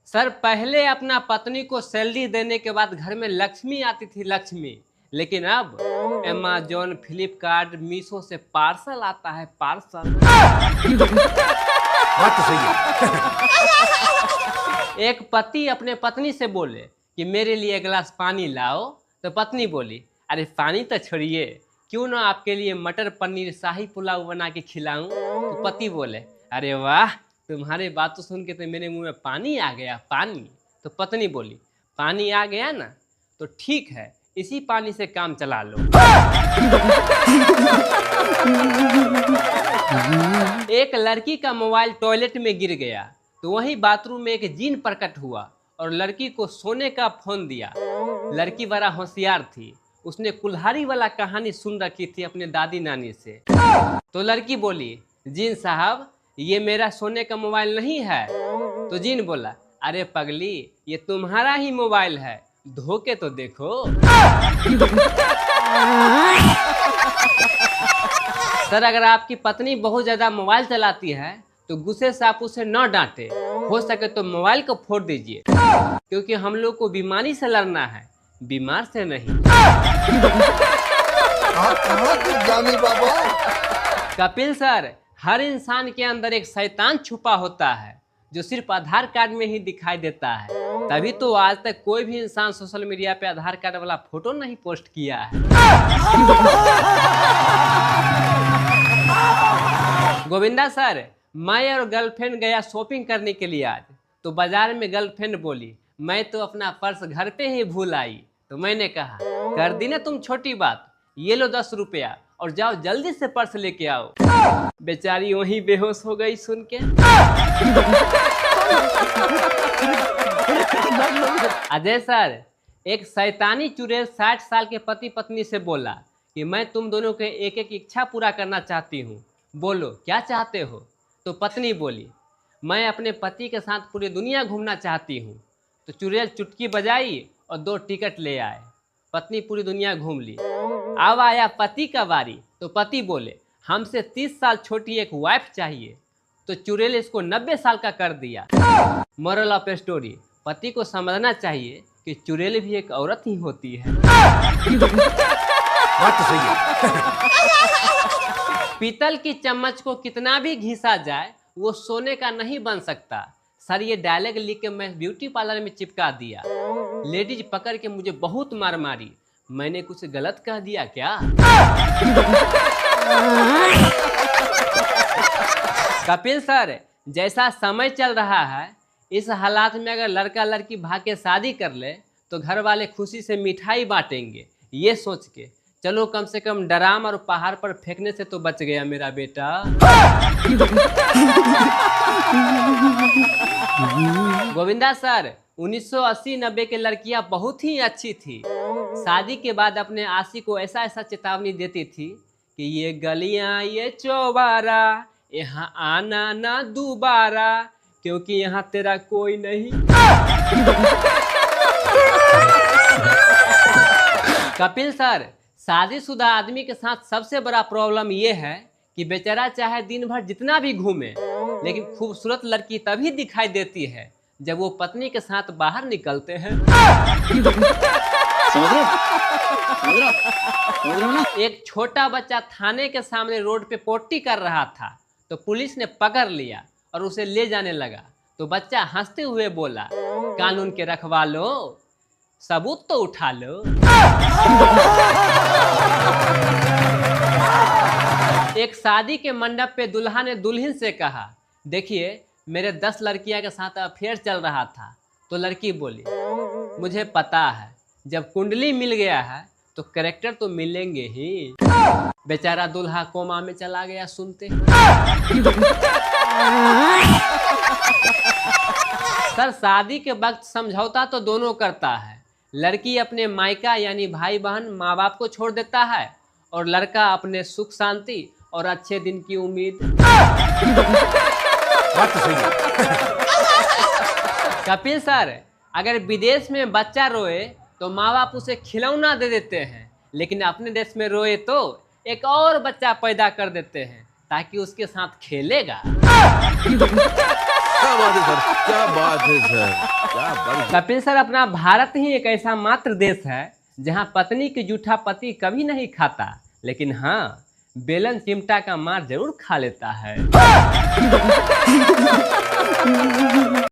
Sir पहले अपना पत्नी को सैलरी देने के बाद घर में लक्ष्मी आती थी लक्ष्मी, लेकिन अब अमेजोन, फ्लिपकार्ट, मीशो से पार्सल आता है पार्सल। बात तो सही है। एक पति अपने पत्नी से बोले कि मेरे लिए एक गिलास पानी लाओ, तो पत्नी बोली अरे पानी तो छोड़िए, क्यों ना आपके लिए मटर पनीर शाही पुलाव बना के खिलाऊं। तो पति बोले अरे वाह, तुम्हारे बातों सुन के तो मेरे मुंह में पानी आ गया, पानी। तो पत्नी बोली पानी आ गया ना, तो ठीक है, इसी पानी से काम चला लो। एक लड़की का मोबाइल टॉयलेट में गिर गया, तो वहीं बाथरूम में एक जीन प्रकट हुआ और लड़की को सोने का फोन दिया। लड़की बड़ा होशियार थी, उसने कुल्हाड़ी वाला कहानी सुन रखी थी अपने दादी नानी से। तो लड़की बोली जीन साहब, ये मेरा सोने का मोबाइल नहीं है। तो जीन बोला अरे पगली, ये तुम्हारा ही मोबाइल है, धोके तो देखो। सर अगर आपकी पत्नी बहुत ज्यादा मोबाइल चलाती है तो गुस्से से आप उसे न डांटे, हो सके तो मोबाइल को फोड़ दीजिए, क्योंकि हम लोग को बीमारी से लड़ना है, बीमार से नहीं। बाबा। कपिल सर, हर इंसान के अंदर एक शैतान छुपा होता है जो सिर्फ आधार कार्ड में ही दिखाई देता है, तभी तो आज तक कोई भी इंसान सोशल मीडिया पे आधार कार्ड वाला फोटो नहीं पोस्ट किया है। गोविंदा सर, मैं और गर्लफ्रेंड गया शॉपिंग करने के लिए आज, तो बाजार में गर्लफ्रेंड बोली मैं तो अपना पर्स घर पे ही भूल आई। तो मैंने कहा कर दी ना तुम छोटी बात, ये लो 10 रुपया और जाओ जल्दी से पर्स लेके आओ। बेचारी वहीं बेहोश हो गई सुन के। अजय सर, एक शैतानी चुड़ैल 60 साल के पति पत्नी से बोला कि मैं तुम दोनों के एक एक इच्छा पूरा करना चाहती हूँ, बोलो क्या चाहते हो। तो पत्नी बोली मैं अपने पति के साथ पूरी दुनिया घूमना चाहती हूँ। तो चुड़ैल चुटकी बजाई और 2 टिकट ले आए। पत्नी पूरी दुनिया घूम ली। अब आया पति का बारी, तो पति बोले हमसे 30 साल छोटी एक वाइफ चाहिए। तो चुड़ैल इसको 90 साल का कर दिया। मोरल ऑफ स्टोरी, पति को समझना चाहिए कि चुड़ैल भी एक औरत ही होती है। बात तो सही है। पीतल की चम्मच को कितना भी घिसा जाए वो सोने का नहीं बन सकता। सर ये डायलॉग लिख के मैं ब्यूटी पार्लर में चिपका दिया। लेडीज पकड़ के मुझे बहुत मार मारी, मैंने कुछ गलत कह दिया क्या? कपिल सर, जैसा समय चल रहा है, इस हालात में अगर लड़का लड़की भाग के शादी कर ले तो घर वाले खुशी से मिठाई बांटेंगे, ये सोच के चलो कम से कम ड्राम और पहाड़ पर फेंकने से तो बच गया मेरा बेटा। गोविंदा सर, 1980-90 के लड़कियां बहुत ही अच्छी थी। शादी के बाद अपने आशिक को ऐसा ऐसा चेतावनी देती थी कि ये गलियां ये चौबारा, यहाँ आना ना दोबारा, क्योंकि यहाँ तेरा कोई नहीं। कपिल सर, शादीशुदा आदमी के साथ सबसे बड़ा प्रॉब्लम ये है कि बेचारा चाहे दिन भर जितना भी घूमे, लेकिन खूबसूरत लड़की तभी दिखाई देती है जब वो पत्नी के साथ बाहर निकलते हैं। एक छोटा बच्चा थाने के सामने रोड पे पोटी कर रहा था, तो पुलिस ने पकड़ लिया और उसे ले जाने लगा। तो बच्चा हंसते हुए बोला कानून के रखवालो, सबूत तो उठा लो। एक शादी के मंडप पे दुल्हा ने दुल्हन से कहा देखिए मेरे 10 लड़कियां के साथ अफेयर चल रहा था। तो लड़की बोली मुझे पता है, जब कुंडली मिल गया है तो कैरेक्टर तो मिलेंगे ही। बेचारा दुल्हा कोमा में चला गया सुनते। सर शादी के वक्त समझौता तो दोनों करता है। लड़की अपने मायका यानी भाई बहन माँ बाप को छोड़ देता है और लड़का अपने सुख शांति और अच्छे दिन की उम्मीद। बात तो सही है। कपिल सर, अगर विदेश में बच्चा रोए तो माँ बाप उसे खिलौना दे देते हैं, लेकिन अपने देश में रोए तो एक और बच्चा पैदा कर देते हैं ताकि उसके साथ खेलेगा। क्या बात है सर, क्या बात है सर, क्या बात। कपिल सर, अपना भारत ही एक ऐसा मात्र देश है जहां पत्नी की जूठा पति कभी नहीं खाता, लेकिन हाँ, बेलन चिमटा का मार जरूर खा लेता है।